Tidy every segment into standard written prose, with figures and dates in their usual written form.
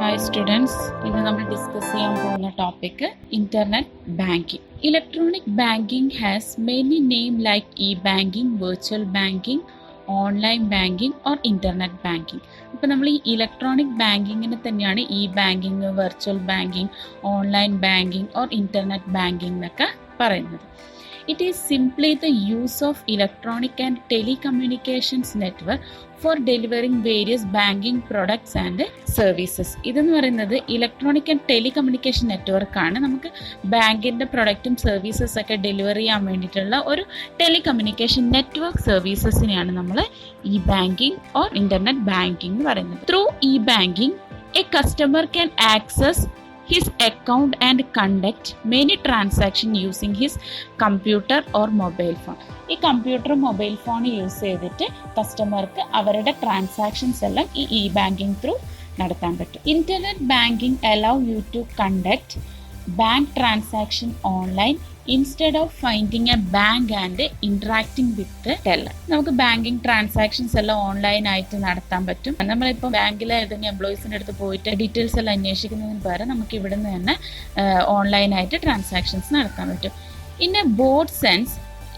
Hi students, ഇന്ന് നമ്മൾ discuss ചെയ്യാൻ പോകുന്ന topic internet banking. Electronic banking has many name like e-banking, virtual banking, online banking or internet banking. ഇപ്പോൾ നമ്മൾ ഈ ഇലക്ട്രോണിക് ബാങ്കിങ്ങിന് തന്നെയാണ് banking, virtual banking, online banking or internet banking എന്നൊക്കെ പറയുന്നത്. It is simply the use of electronic and telecommunications network for delivering various banking products and services. ഇതെന്ന് പറയുന്നത് electronic and telecommunication നെറ്റ്വർക്കാണ്. നമുക്ക് ബാങ്കിൻ്റെ പ്രൊഡക്റ്റും സർവീസസ് ഒക്കെ ഡെലിവർ ചെയ്യാൻ വേണ്ടിയിട്ടുള്ള ഒരു ടെലികമ്മ്യൂണിക്കേഷൻ നെറ്റ്വർക്ക് സർവീസസിനെയാണ് നമ്മൾ ബാങ്കിങ് ഓർ ഇൻ്റർനെറ്റ് ബാങ്കിങ് എന്ന് പറയുന്നത്. Through banking A customer can access his account and conduct many transactions using his computer or mobile phone. ഈ കമ്പ്യൂട്ടർ മൊബൈൽ ഫോൺ യൂസ് ചെയ്തിട്ട് കസ്റ്റമർക്ക് അവരുടെ ട്രാൻസാക്ഷൻസ് എല്ലാം ഈ ബാങ്കിങ് ത്രൂ നടത്താൻ പറ്റും. Internet banking allow you to conduct bank transaction online instead of finding a bank and interacting with the teller. നമുക്ക് banking transactions എല്ലാം ഓൺലൈനായിട്ട് നടത്താൻ പറ്റും. നമ്മളിപ്പോൾ ബാങ്കിലെ ഏതെങ്കിലും എംപ്ലോയീസിൻ്റെ അടുത്ത് പോയിട്ട് ഡീറ്റെയിൽസ് എല്ലാം അന്വേഷിക്കുന്നതിന് പകരം നമുക്ക് ഇവിടെ നിന്ന് തന്നെ ഓൺലൈനായിട്ട് ട്രാൻസാക്ഷൻസ് നടത്താൻ പറ്റും. In A broad sense,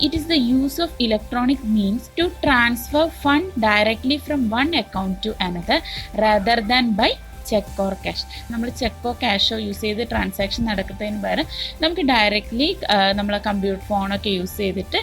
it is the use of electronic means to transfer fund directly from one account to another rather than by check or cash. നമ്മൾ ചെക്കോ ക്യാഷോ യൂസ് ചെയ്ത് ട്രാൻസാക്ഷൻ നടക്കുന്നതിന് പകരം നമുക്ക് ഡയറക്റ്റ്ലി നമ്മളെ കമ്പ്യൂട്ടർ ഫോണൊക്കെ use ചെയ്തിട്ട്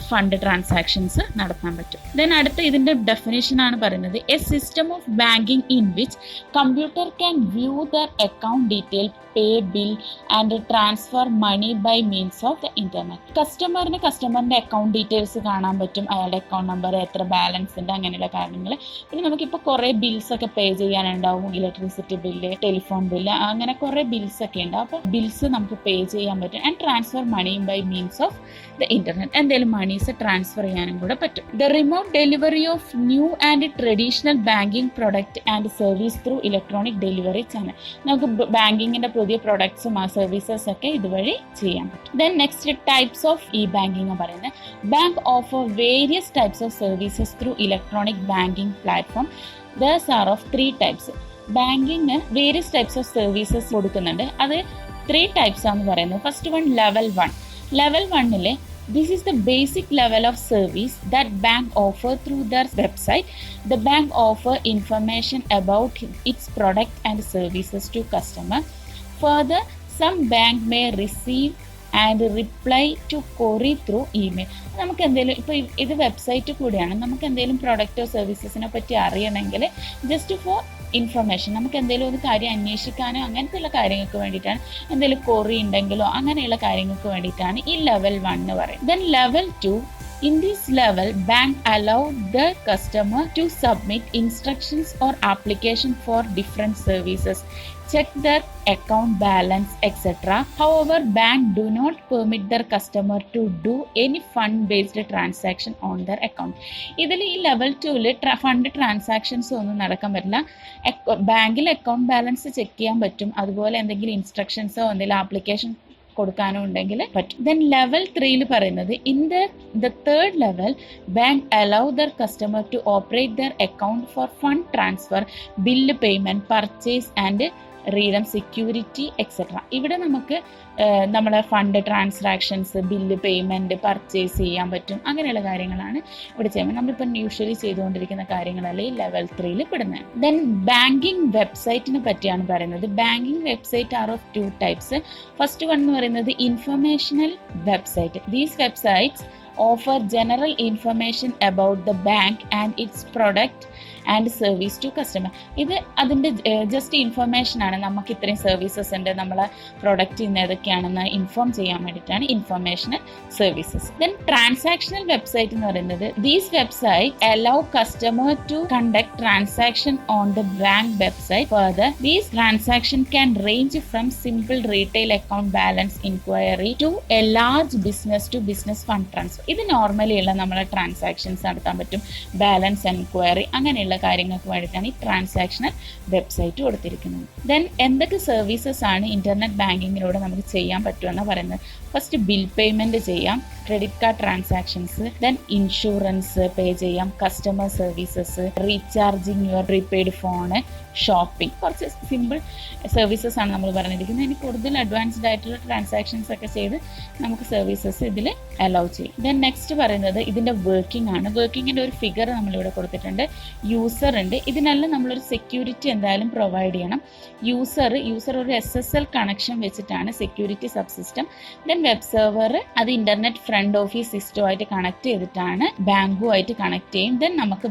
fund transactions നടത്താൻ പറ്റും. ദെൻ അടുത്ത ഇതിൻ്റെ ഡെഫിനേഷനാണ് പറയുന്നത്, a system of banking in which computer can view their account detail, pay bill and transfer money by means of the internet. കസ്റ്റമറിൻ്റെ അക്കൗണ്ട് ഡീറ്റെയിൽസ് കാണാൻ പറ്റും, അയാളുടെ അക്കൗണ്ട് നമ്പർ, എത്ര ബാലൻസ് ഉണ്ട്, അങ്ങനെയുള്ള കാര്യങ്ങൾ. പിന്നെ നമുക്കിപ്പോൾ കുറേ ബിൽസൊക്കെ പേ ചെയ്യാനുണ്ടാവും, ഇലക്ട്രിസിറ്റി ബില്ല്, ടെലിഫോൺ ബില്ല്, അങ്ങനെ കുറേ ബിൽസ് ഒക്കെ ഉണ്ട്. അപ്പോൾ ബിൽസ് നമുക്ക് പേ ചെയ്യാൻ പറ്റും. And transfer money by means of the internet, എന്തെങ്കിലും മണീസ് ട്രാൻസ്ഫർ ചെയ്യാനും കൂടെ പറ്റും. The remote delivery of new and traditional banking product and service through electronic delivery channel. നമുക്ക് ബാങ്കിങ്ങിൻ്റെ പുതിയ പ്രൊഡക്ട്സും ആ സർവീസസ് ഒക്കെ ഇതുവഴി ചെയ്യാൻ പറ്റും. Then next types of banking പറയുന്നത്, bank offer various types of services through electronic banking platform. Thus are of 3 types. Banking various types of services കൊടുക്കുന്നുണ്ട്. അത് 3 ടൈപ്സ് ആണെന്ന് പറയുന്നത്. First one level 1. ലെവൽ 1-ല് this is the basic level of service that bank offer through their website. The bank offer information about its product and services to customer. Further, some bank may receive and reply to query through email. നമുക്ക് എന്തെങ്കിലും ഇപ്പോൾ ഇത് website കൂടിയാണ്, നമുക്ക് എന്തെങ്കിലും പ്രൊഡക്റ്റോ സർവീസസിനെ പറ്റി അറിയണമെങ്കിൽ just for information, നമുക്ക് എന്തെങ്കിലും ഒരു കാര്യം അന്വേഷിക്കാനോ അങ്ങനത്തെയുള്ള കാര്യങ്ങൾക്ക് വേണ്ടിയിട്ടാണ്, എന്തെങ്കിലും ക്വറി ഉണ്ടെങ്കിലോ അങ്ങനെയുള്ള കാര്യങ്ങൾക്ക് വേണ്ടിയിട്ടാണ് ഈ ലെവൽ 1 എന്ന് പറയുന്നത്. Then level 2. In this level, bank allow the customer to submit instructions or application for different services, check their account balance, etc. However, bank do not permit their customer to do any fund-based transaction on their account. ഇതിൽ ഈ level 2-ല് fund transactions ഒന്നും നടക്കാൻ പറ്റില്ല. ബാങ്കിൽ account balance check ചെയ്യാൻ പറ്റും, അതുപോലെ എന്തെങ്കിലും ഇൻസ്ട്രക്ഷൻസോ എന്തെങ്കിലും ആപ്ലിക്കേഷൻ കൊടുക്കാനോ ഉണ്ടെങ്കിൽ പറ്റും. ദെൻ ലെവൽ 3-ൽ പറയുന്നത്, in the third level bank allow their customer to operate their account for fund transfer, bill payment, purchase and redeem, security etcetera. ഇവിടെ നമുക്ക് നമ്മളെ fund transactions, bill payment, purchase ചെയ്യാൻ പറ്റും, അങ്ങനെയുള്ള കാര്യങ്ങളാണ് ഇവിടെ ചെയ്യുമ്പോൾ നമ്മളിപ്പോൾ യൂഷ്വലി ചെയ്തുകൊണ്ടിരിക്കുന്ന കാര്യങ്ങളല്ലേ ഈ ലെവൽ 3-ൽ പെടുന്നത്. ദെൻ ബാങ്കിങ് വെബ്സൈറ്റിനെ പറ്റിയാണ് പറയുന്നത്. Banking website are of 2 types. First one എന്ന് പറയുന്നത് informational website. These websites offer general information about the bank and its product and service to customer. ഇത് അതിൻ്റെ ജസ്റ്റ് ഇൻഫർമേഷൻ ആണ്, നമുക്ക് ഇത്രയും സർവീസസ് ഉണ്ട്, നമ്മളെ പ്രൊഡക്റ്റ് ഇന്ന് ഏതൊക്കെയാണെന്ന് ഇൻഫോം ചെയ്യാൻ വേണ്ടിയിട്ടാണ് informational services. Then transactional website എന്ന് പറയുന്നത്, these website allow customer to conduct transaction on the bank website. Further, these transactions can range from simple retail account balance inquiry to a large business to business fund transfer. ഇത് normally ഉള്ള നമ്മളെ transactions നടത്താൻ പറ്റും, balance enquiry അങ്ങനെയുള്ള കാര്യങ്ങൾക്ക് വേണ്ടിയിട്ടാണ് ഈ transactional website കൊടുത്തിരിക്കുന്നത്. ദെൻ എന്തൊക്കെ സർവീസസ് ആണ് ഇന്റർനെറ്റ് ബാങ്കിങ്ങിലൂടെ നമുക്ക് ചെയ്യാൻ പറ്റുമെന്ന് പറയുന്നത്. ഫസ്റ്റ് ബിൽ പേയ്മെൻറ്റ് ചെയ്യാം, credit card transactions, then insurance pay ചെയ്യാം, customer services, recharging your prepaid phone, shopping. കുറച്ച് സിമ്പിൾ സർവീസസ് ആണ് നമ്മൾ പറഞ്ഞിരിക്കുന്നത്. ഇനി കൂടുതൽ അഡ്വാൻസ്ഡ് ആയിട്ടുള്ള ട്രാൻസാക്ഷൻസ് ഒക്കെ ചെയ്ത് നമുക്ക് സർവീസസ് ഇതിൽ അലൗ ചെയ്യും. ദെൻ നെക്സ്റ്റ് പറയുന്നത് ഇതിൻ്റെ വർക്കിംഗ് ആണ്. വർക്കിങ്ങിൻ്റെ ഒരു ഫിഗർ നമ്മളിവിടെ കൊടുത്തിട്ടുണ്ട്. യൂസർ ഉണ്ട്. ഇതിനെല്ലാം നമ്മളൊരു സെക്യൂരിറ്റി എന്തായാലും പ്രൊവൈഡ് ചെയ്യണം. യൂസർ ഒരു SSL കണക്ഷൻ വെച്ചിട്ടാണ് security sub system. Then web server അത് ഇൻ്റർനെറ്റ് ഫ്രണ്ട് ഓഫീസ് സിസ്റ്റമായിട്ട് കണക്ട് ചെയ്തിട്ടാണ് ബാങ്കുമായിട്ട് കണക്ട് ചെയ്യും. ദെൻ നമുക്ക്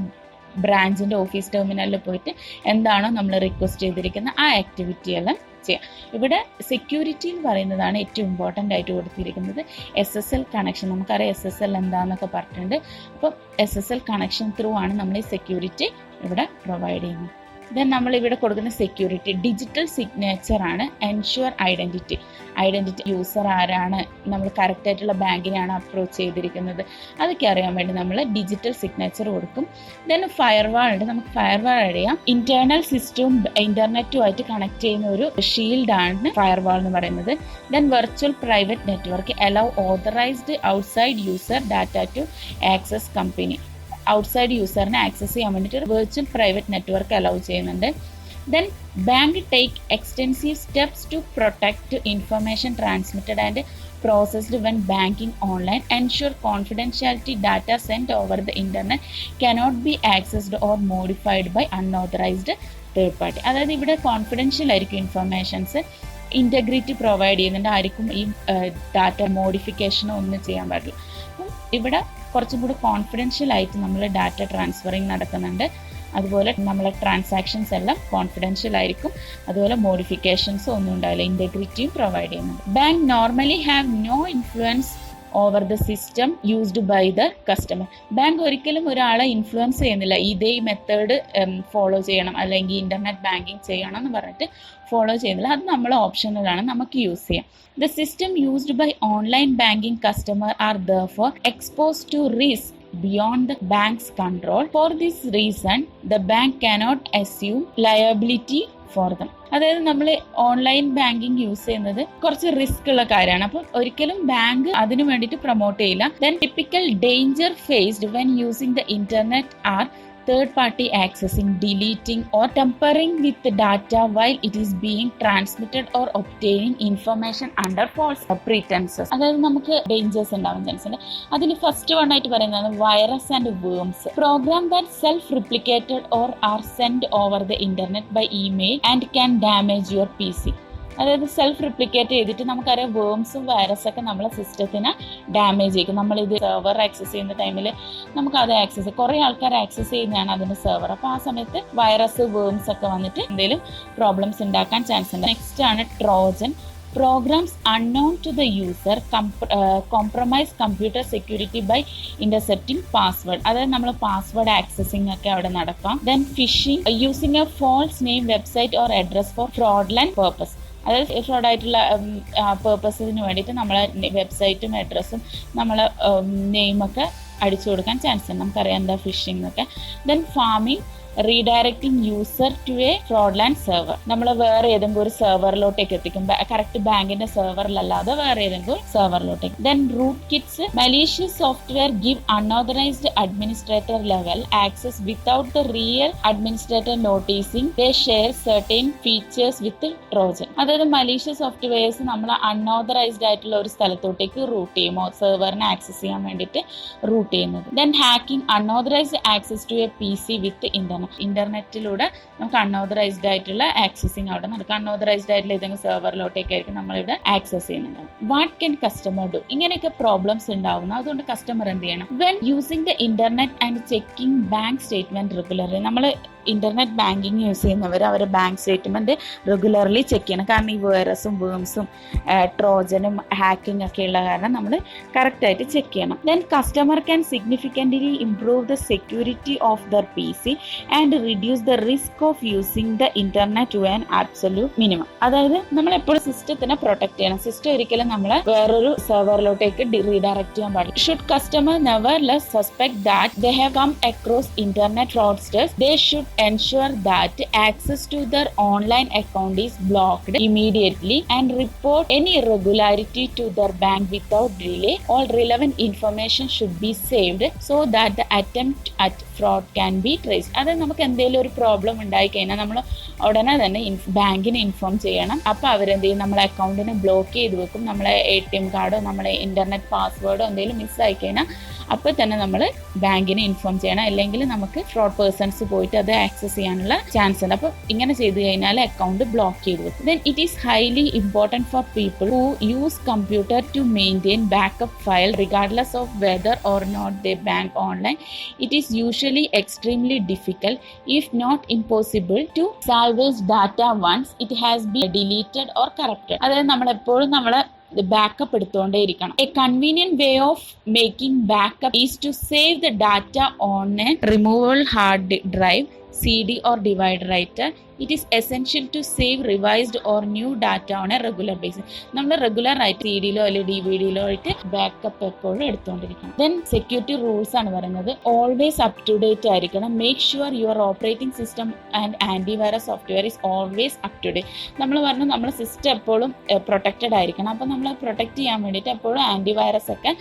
ബ്രാഞ്ചിൻ്റെ ഓഫീസ് ടെർമിനലിൽ പോയിട്ട് എന്താണോ നമ്മൾ റിക്വസ്റ്റ് ചെയ്തിരിക്കുന്ന ആ ആക്ടിവിറ്റി എല്ലാം ചെയ്യാം. ഇവിടെ സെക്യൂരിറ്റി എന്ന് പറയുന്നതാണ് ഏറ്റവും ഇമ്പോർട്ടൻ്റ് ആയിട്ട് കൊടുത്തിരിക്കുന്നത്. SSL കണക്ഷൻ, നമുക്കറിയാം SSL എന്താണെന്നൊക്കെ പറഞ്ഞിട്ടുണ്ട്. അപ്പം SSL കണക്ഷൻ ത്രൂ ആണ് നമ്മൾ ഈ സെക്യൂരിറ്റി ഇവിടെ പ്രൊവൈഡ് ചെയ്യുന്നത്. ദെൻ നമ്മളിവിടെ കൊടുക്കുന്ന സെക്യൂരിറ്റി ഡിജിറ്റൽ സിഗ്നേച്ചർ ആണ്. എൻഷുവർ ഐഡൻറ്റിറ്റി യൂസർ ആരാണ്, നമ്മൾ കറക്റ്റായിട്ടുള്ള ബാങ്കിനെയാണ് അപ്രോച്ച് ചെയ്തിരിക്കുന്നത്, അതൊക്കെ അറിയാൻ വേണ്ടി നമ്മൾ ഡിജിറ്റൽ സിഗ്നേച്ചർ കൊടുക്കും. ദെൻ ഫയർവാൾ ഉണ്ട്. നമുക്ക് ഫയർവാൾ അറിയാം, ഇന്റേണൽ സിസ്റ്റവും ഇൻ്റർനെറ്റുമായിട്ട് കണക്ട് ചെയ്യുന്ന ഒരു ഷീൽഡാണ് ഫയർവാൾ എന്ന് പറയുന്നത്. Then virtual private network allow authorised outside user data to access company. Outside യൂസറിനെ ആക്സസ് ചെയ്യാൻ വേണ്ടിയിട്ട് വെർച്വൽ പ്രൈവറ്റ് നെറ്റ്വർക്ക് അലൗ ചെയ്യുന്നുണ്ട്. Then bank take extensive steps to protect information transmitted and processed when banking online. Ensure confidentiality data send over the internet cannot be accessed or modified by unauthorised third party. അതായത് ഇവിടെ confidential ആയിരിക്കും informations, integrity provide ചെയ്യുന്നുണ്ട്, ആർക്കും ഈ data മോഡിഫിക്കേഷനോ ഒന്നും ചെയ്യാൻ പാടില്ല. അപ്പം ഇവിടെ കുറച്ചും കൂടി കോൺഫിഡൻഷ്യൽ ആയിട്ട് നമ്മൾ ഡാറ്റ ട്രാൻസ്ഫറിങ് നടക്കുന്നുണ്ട്. അതുപോലെ നമ്മളെ ട്രാൻസാക്ഷൻസ് എല്ലാം കോൺഫിഡൻഷ്യൽ ആയിരിക്കും. അതുപോലെ മോഡിഫിക്കേഷൻസ് ഒന്നും ഉണ്ടാവില്ല, ഇൻറ്റഗ്രിറ്റിയും പ്രൊവൈഡ് ചെയ്യുന്നുണ്ട്. Bank normally have no influence over the system used by the customer. Bank ഒരിക്കലും ഒരാളെ ഇൻഫ്ലുവൻസ് ചെയ്യുന്നില്ല, ഇതേ മെത്തേഡ് ഫോളോ ചെയ്യണം അല്ലെങ്കിൽ ഇൻ്റർനെറ്റ് ബാങ്കിങ് ചെയ്യണം എന്ന് പറഞ്ഞിട്ട് ഫോളോ ചെയ്യുന്നില്ല. അത് നമ്മൾ ഓപ്ഷണലാണ്, നമുക്ക് യൂസ് ചെയ്യാം. The system used by online banking customer are therefore exposed to risk beyond the bank's control. For this reason, the bank cannot assume liability for them. അതായത് നമ്മൾ ഓൺലൈൻ ബാങ്കിങ് യൂസ് ചെയ്യുന്നത് കുറച്ച് റിസ്ക് ഉള്ള കാര്യമാണ്. അപ്പം ഒരിക്കലും bank അതിനു വേണ്ടിയിട്ട് പ്രൊമോട്ട് ചെയ്യില്ല. Then typical danger faced when using the internet are third party accessing, deleting or tampering with the data while it is being transmitted or obtaining information under false pretenses. അതായത് നമുക്ക് dangers ഉണ്ടാവാൻ chance ഉണ്ട്. അതിൽ first one ആയിട്ട് പറയുന്നത് virus and worms. Program that self replicated or are send over the internet by email and can damage your PC. അതായത് self replicate ചെയ്തിട്ട് നമുക്കറിയാം വേംസും വൈറസൊക്കെ നമ്മളെ സിസ്റ്റത്തിനെ ഡാമേജ് ചെയ്യും. നമ്മളിത് സെർവർ ആക്സസ് ചെയ്യുന്ന ടൈമിൽ നമുക്കത് ആക്സസ് കുറേ ആൾക്കാർ ആക്സസ് ചെയ്യുന്നതാണ് അതിൻ്റെ സെർവർ. അപ്പോൾ ആ സമയത്ത് വൈറസ് വേംസ് ഒക്കെ വന്നിട്ട് എന്തെങ്കിലും പ്രോബ്ലംസ് ഉണ്ടാക്കാൻ ചാൻസ് ഉണ്ട്. നെക്സ്റ്റ് ആണ് Trojan. Programs unknown to the user compromise computer security by intercepting password. അതായത് നമ്മൾ പാസ്വേഡ് ആക്സസിങ് ഒക്കെ അവിടെ നടക്കാം. Then phishing, using a false name, website or address for fraudulent purpose. അതായത് ഫ്രോഡായിട്ടുള്ള പേർപ്പസിന് വേണ്ടിയിട്ട് നമ്മളെ വെബ്സൈറ്റും അഡ്രസ്സും നമ്മളെ നെയിമൊക്കെ അടിച്ചു കൊടുക്കാൻ ചാൻസ് ഉണ്ട്. നമുക്കറിയാം എന്താ ഫിഷിംഗ് എന്നൊക്കെ. Then pharming, redirecting user to a fraudulent server. നമ്മൾ വേറെ ഏതെങ്കിലും ഒരു സെർവറിലോട്ടേക്ക് എത്തിക്കും, കറക്റ്റ് ബാങ്കിന്റെ സെർവറിലല്ലാതെ വേറെ ഏതെങ്കിലും സെർവറിലോട്ടേക്ക്. Then rootkits, malicious software give unauthorised administrator level access without the real administrator noticing they share certain features with Trojan. അതായത് മലീഷ്യസ് സോഫ്റ്റ്വെയർസ് നമ്മൾ അൺഓതറൈസ്ഡ് ആയിട്ടുള്ള ഒരു സ്ഥലത്തോട്ടേക്ക് റൂട്ട് ചെയ്യുമോ, സെർവറിനെ ആക്സസ് ചെയ്യാൻ വേണ്ടിയിട്ട് റൂട്ട് ചെയ്യുന്നത്. Then hacking, unauthorised access to a PC with ഇന്റർനെറ്റിലൂടെ നമുക്ക് അൺഓതറൈസ്ഡ് ആയിട്ടുള്ള ആക്സസിങ് അവിടെ നടക്കും. അൺഓതറൈസ്ഡ് ആയിട്ടുള്ള ഏതെങ്കിലും സെർവറിലോട്ടേക്കായിരിക്കും നമ്മളിവിടെ ആക്സസ് ചെയ്യുന്നുണ്ടാവും. What can customer do? ഇങ്ങനെയൊക്കെ പ്രോബ്ലംസ് ഉണ്ടാവുന്നു. അതുകൊണ്ട് കസ്റ്റമർ എന്ത് ചെയ്യണം? When using the internet and checking bank statement regularly. നമ്മൾ ഇന്റർനെറ്റ് ബാങ്കിങ് യൂസ് ചെയ്യുന്നവർ അവരുടെ ബാങ്ക് സ്റ്റേറ്റ്മെന്റ് റെഗുലർലി ചെക്ക് ചെയ്യണം. കാരണം ഈ വൈറസും വേംസും ട്രോജനും ഹാക്കിംഗ് ഒക്കെ ഉള്ള കാരണം നമ്മൾ കറക്റ്റായിട്ട് ചെക്ക് ചെയ്യണം. Then customer can significantly improve the security of their PC and reduce the risk of using the internet to an absolute minimum. അതായത് നമ്മൾ എപ്പോഴും സിസ്റ്റത്തിനെ പ്രൊട്ടക്ട് ചെയ്യണം. സിസ്റ്റം ഒരിക്കലും നമ്മളെ വേറൊരു സെർവറിലോട്ടേക്ക് റീഡയറക്ട് ചെയ്യാൻ പാടില്ല. Should customer nevertheless suspect that they have come across internet fraudsters, they should ensure that access to their online account is blocked immediately and report any irregularity to their bank without delay. All relevant information should be saved so that the attempt at fraud can be traced. അത് നമുക്ക് എന്തെങ്കിലും ഒരു problem ഉണ്ടായി കഴിഞ്ഞാൽ നമ്മൾ ഉടനെ തന്നെ ബാങ്കിനെ ഇൻഫോം ചെയ്യണം. അപ്പോൾ അവരെന്ത് ചെയ്യും, നമ്മളെ അക്കൗണ്ടിനെ ബ്ലോക്ക് ചെയ്ത് വെക്കും. നമ്മളെ ATM കാർഡോ നമ്മളെ ഇൻ്റർനെറ്റ് പാസ്വേഡോ എന്തെങ്കിലും മിസ്സായി കഴിഞ്ഞാൽ അപ്പോൾ തന്നെ നമ്മൾ ബാങ്കിനെ ഇൻഫോം ചെയ്യണം. അല്ലെങ്കിൽ നമുക്ക് ഫ്രോഡ് പേഴ്സൺസ് പോയിട്ട് അത് ആക്സസ് ചെയ്യാനുള്ള ചാൻസ് ഉണ്ട്. അപ്പോൾ ഇങ്ങനെ ചെയ്ത് കഴിഞ്ഞാൽ അക്കൗണ്ട് ബ്ലോക്ക് ചെയ്ത് വെക്കും. Then it is highly important for people who use computer to maintain backup file regardless of whether or not they bank online. It is usually extremely difficult if not impossible to salvage data once it has been deleted or corrupted. അതായത് നമ്മളെപ്പോഴും നമ്മളെ backup എടുത്തുകൊണ്ടേയിരിക്കണം. A convenient way of making backup is to save the data on a removable hard drive, CD or divider writer. It is essential to save revised or new data on a regular basis. നമ്മൾ regular ആയിട്ട് CD-ലോ അല്ലെങ്കിൽ DVD-ലോ ആയിട്ട് backup എപ്പോഴും എടുത്തുകൊണ്ടിരിക്കണം. Then security rules ആണ് പറയുന്നത്. Always up to date ആയിരിക്കണം. Make sure your operating system and antivirus software is always up to date. നമ്മൾ പറഞ്ഞു നമ്മുടെ സിസ്റ്റം എപ്പോഴും പ്രൊട്ടക്റ്റഡ് ആയിരിക്കണം. അപ്പോൾ നമ്മൾ പ്രൊട്ടക്ട് ചെയ്യാൻ വേണ്ടിയിട്ട് എപ്പോഴും ആൻറ്റിവൈറസ് ഒക്കെ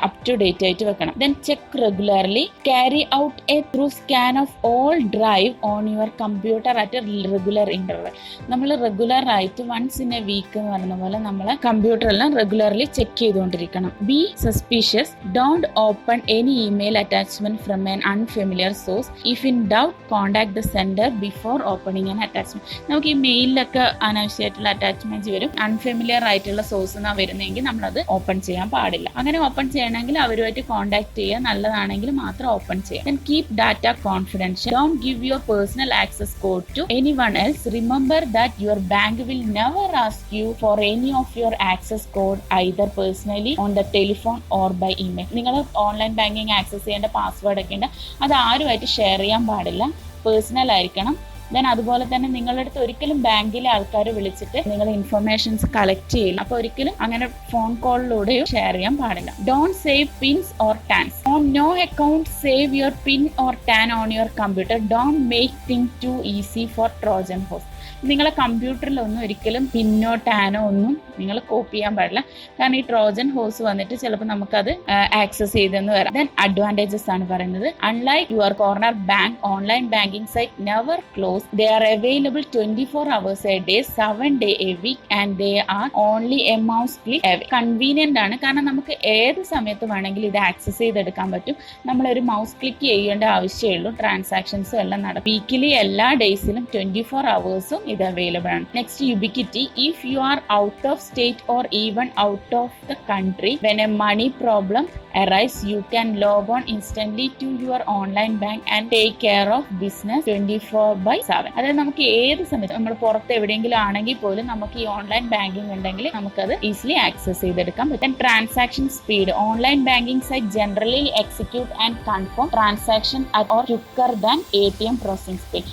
അപ് ടു ഡേറ്റ് ആയിട്ട് വെക്കണം. Then check regularly. Carry out a through scan of all drive on your computer at a regular interval. നമ്മൾ റെഗുലർ ആയിട്ട് വൺസ് ഇൻ എ വീക്ക് എന്ന് പറയുന്ന പോലെ നമ്മളെ കമ്പ്യൂട്ടറെല്ലാം റെഗുലർലി ചെക്ക് ചെയ്തുകൊണ്ടിരിക്കണം. Be suspicious. Don't open any email attachment from an unfamiliar source. If in doubt contact the sender before opening an attachment. നമുക്ക് ഈ മെയിലിലൊക്കെ അനാവശ്യമായിട്ടുള്ള അറ്റാച്ച്മെന്റ്സ് വരും. അൺഫെമിലിയർ ആയിട്ടുള്ള സോഴ്സ് എന്നാണ് വരുന്നതെങ്കിൽ നമ്മളത് ഓപ്പൺ ചെയ്യാൻ പാടില്ല. അങ്ങനെ ഓപ്പൺ ചെയ്യണമെങ്കിൽ അവരുമായിട്ട് കോൺടാക്ട് ചെയ്യുക, നല്ലതാണെങ്കിൽ മാത്രം ഓപ്പൺ ചെയ്യുക. Then keep data confidential. Don't give your personal access code to anyone else. Remember that your bank will never ask you for any of your access code either personally on the telephone or by email. നിങ്ങൾ online banking access ചെയ്യേണ്ട password ഒക്കെ ഉണ്ട്, അത് ആരുമായിട്ട് share ചെയ്യാൻ പാടില്ല, personal ആയിരിക്കണം. Then അതുപോലെ തന്നെ നിങ്ങളുടെ അടുത്ത് ഒരിക്കലും ബാങ്കിലെ ആൾക്കാർ വിളിച്ചിട്ട് നിങ്ങൾ ഇൻഫർമേഷൻസ് കളക്ട് ചെയ്യില്ല. അപ്പോൾ ഒരിക്കലും അങ്ങനെ ഫോൺ കോളിലൂടെയോ ഷെയർ ചെയ്യാൻ പാടില്ല. Don't save PINs or TANs. On no account save your PIN or TAN on your computer. Don't make thing too easy for Trojan horse. നിങ്ങളെ കമ്പ്യൂട്ടറിലൊന്നും ഒരിക്കലും പിന്നോ ടാനോ ഒന്നും നിങ്ങൾ കോപ്പി ചെയ്യാൻ പാടില്ല. കാരണം ഈ ട്രോജൻ ഹോഴ്സ് വന്നിട്ട് ചിലപ്പോൾ നമുക്കത് ആക്സസ് ചെയ്തെന്ന് വരാം. ദെൻ അഡ്വാൻറ്റേജസ് ആണ് പറയുന്നത്. Unlike your corner bank, online banking site never close. They are available 24 hours a day, 7 days a week, and they are only a mouse click away. Convenient ആണ്, കാരണം നമുക്ക് ഏത് സമയത്ത് വേണമെങ്കിലും ഇത് ആക്സസ് ചെയ്തെടുക്കാൻ പറ്റും. നമ്മളൊരു മൗസ് ക്ലിക്ക് ചെയ്യേണ്ട ആവശ്യമേ ഉള്ളൂ. ട്രാൻസാക്ഷൻസും എല്ലാം നടക്കും. വീക്കിലി എല്ലാ ഡേയ്സിലും 24 hours ഇത് അവൈലബിൾ ആണ്. Next, ubiquity. If you are out of state or even out of the country when a money problem arise, you can log on instantly to your online bank and take care of business 24/7. അതായത് നമുക്ക് ഏത് സമയത്ത് നമ്മൾ പുറത്ത് എവിടെയെങ്കിലും ആണെങ്കിൽ പോലും നമുക്ക് ഈ ഓൺലൈൻ ബാങ്കിങ് ഉണ്ടെങ്കിൽ നമുക്കത് ഈസിലി ആക്സസ് ചെയ്തെടുക്കാൻ പറ്റും. Transaction speed. Online banking site generally execute and confirm transaction at or quicker than ATM processing speed.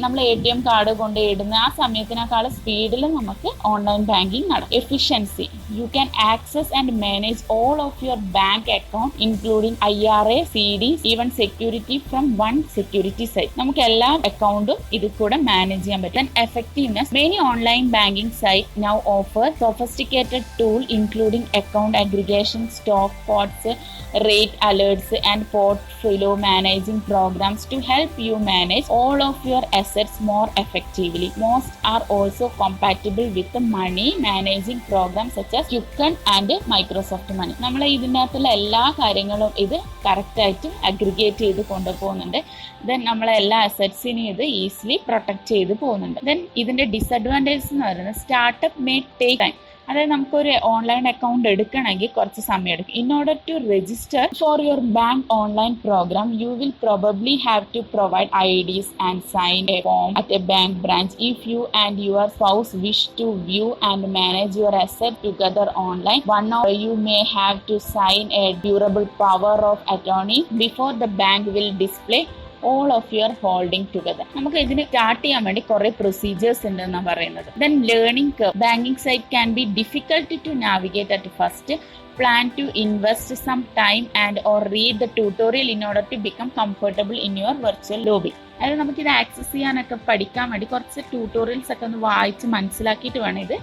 നമ്മൾ ATM കാർഡ് കൊണ്ട് ഇടുന്ന ആ സമയത്തിനേക്കാൾ സ്പീഡിൽ നമുക്ക് ഓൺലൈൻ ബാങ്കിങ് നടക്കും. Efficiency. You can access and manage all of your bank account including IRA, CDs, even security from one security site. നമുക്ക് എല്ലാ അക്കൗണ്ടും ഇത് കൂടെ മാനേജ് ചെയ്യാൻ പറ്റും. Effectiveness. Many online banking sites now offer sophisticated tool including account aggregation, stock pods, rate alerts and portfolio managing programs to help you manage all of your assets more effectively. Most are also compatible with the money managing programs such as Quicken and Microsoft Money. നമ്മൾ ഇതിനകത്തുള്ള എല്ലാ കാര്യങ്ങളും ഇത് കറക്റ്റായിട്ട് aggregate ചെയ്ത് കൊണ്ടുപോകുന്നുണ്ട്. Then നമ്മളെ എല്ലാ അസറ്റ്സിനെയും ഇത് ഈസിലി പ്രൊട്ടക്ട് ചെയ്ത് പോകുന്നുണ്ട്. ദെൻ ഇതിൻ്റെ ഡിസഡ്വാൻറ്റേജസ് എന്ന് പറയുന്നത് സ്റ്റാർട്ടപ്പ് മേ ടേക്ക് ടൈം. അതായത് നമുക്കൊരു ഓൺലൈൻ അക്കൗണ്ട് എടുക്കണമെങ്കിൽ കുറച്ച് സമയം എടുക്കും. In order to register for your bank online program you will probably have to provide IDs and sign a form at a bank branch. If you and your spouse wish to view and manage your asset together online, one of you may have to sign a durable power of attorney before the bank will display all of your holding together. നമുക്ക് ഇതിന് start ചെയ്യാൻ വേണ്ടി കുറെ procedures ഉണ്ട് എന്നാണ് പറയുന്നത്. Then learning curve. Banking site can be difficult to navigate at first. Plan to invest some time and or read the tutorial in order to become comfortable in your virtual lobby. അതായത് നമുക്കിത് access ചെയ്യാനൊക്കെ പഠിക്കാൻ വേണ്ടി കുറച്ച് tutorials ഒക്കെ ഒന്ന് വായിച്ച് മനസ്സിലാക്കിയിട്ട് വേണം ഇത്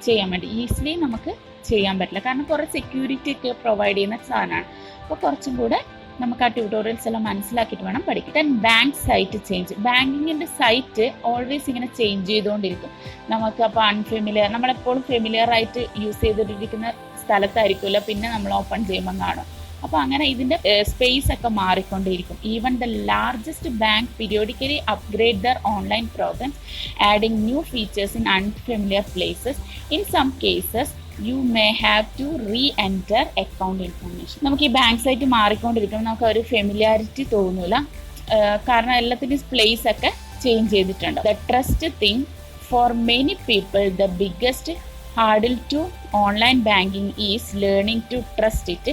ചെയ്യാൻ വേണ്ടി. ഈസിലി നമുക്ക് ചെയ്യാൻ പറ്റില്ല, കാരണം കുറേ സെക്യൂരിറ്റി ഒക്കെ പ്രൊവൈഡ് ചെയ്യുന്ന സാധനമാണ്. അപ്പോൾ കുറച്ചും കൂടെ നമുക്ക് ആ ട്യൂട്ടോറിയൽസ് എല്ലാം മനസ്സിലാക്കിയിട്ട് വേണം പഠിക്കാൻ. Then bank site change. ബാങ്കിങ്ങിൻ്റെ സൈറ്റ് ഓൾവേസ് ഇങ്ങനെ ചേഞ്ച് ചെയ്തുകൊണ്ടിരിക്കും. നമുക്ക് അപ്പോൾ അൺഫെമിലിയർ, നമ്മളെപ്പോഴും ഫെമിലിയർ ആയിട്ട് യൂസ് ചെയ്തിട്ടിരിക്കുന്ന സ്ഥലത്തായിരിക്കുമല്ലോ പിന്നെ നമ്മൾ ഓപ്പൺ ചെയ്യുമ്പോൾ കാണും. അപ്പോൾ അങ്ങനെ ഇതിൻ്റെ സ്പേസ് ഒക്കെ മാറിക്കൊണ്ടേയിരിക്കും. Even the largest bank periodically upgrade their online programs adding new features in unfamiliar places. In some cases you may have to reenter account information. നമുക്ക് ഈ ബാങ്ക് സൈറ്റ് മാറിക്കൊണ്ടിരിക്കും, നമുക്ക് ഒരു ഫെമിലിയാരിറ്റി തോന്നില്ല, കാരണം എല്ലാത്തിൻ്റെയും പ്ലേസ് ഒക്കെ ചേഞ്ച് ചെയ്തിട്ടുണ്ട്. The trust thing for many people, the biggest hurdle to online banking is learning to trust it.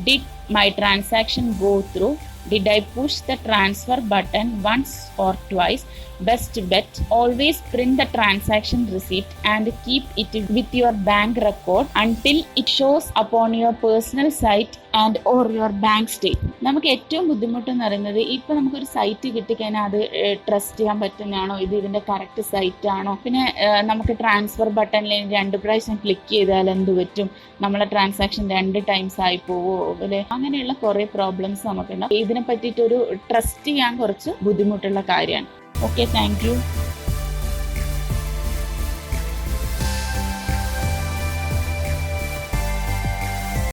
Did my transaction go through? Did I push the transfer button once or twice? Best bet, always print the transaction receipt and keep it with your bank record until it shows upon your personal site and or your bank statement. നമുക്ക് ഏറ്റവും ബുദ്ധിമുട്ടെന്ന് പറയുന്നത് ഇപ്പോൾ നമുക്കൊരു site കിട്ടിക്കഴിഞ്ഞാൽ അത് trust ചെയ്യാൻ പറ്റുന്നതാണോ, ഇതിൻ്റെ കറക്റ്റ് സൈറ്റ് ആണോ, പിന്നെ നമുക്ക് ട്രാൻസ്ഫർ ബട്ടണിൽ 2 പ്രാവശ്യം ക്ലിക്ക് ചെയ്താൽ എന്ത് പറ്റും, നമ്മളെ ട്രാൻസാക്ഷൻ 2 ടൈംസ് ആയി പോവോ അല്ലെ, അങ്ങനെയുള്ള കുറേ പ്രോബ്ലംസ് നമുക്കുണ്ടാവും. ഇതിനെ പറ്റിയിട്ടൊരു ട്രസ്റ്റ് ചെയ്യാൻ കുറച്ച് ബുദ്ധിമുട്ടുള്ള കാര്യമാണ്. Okay, thank you.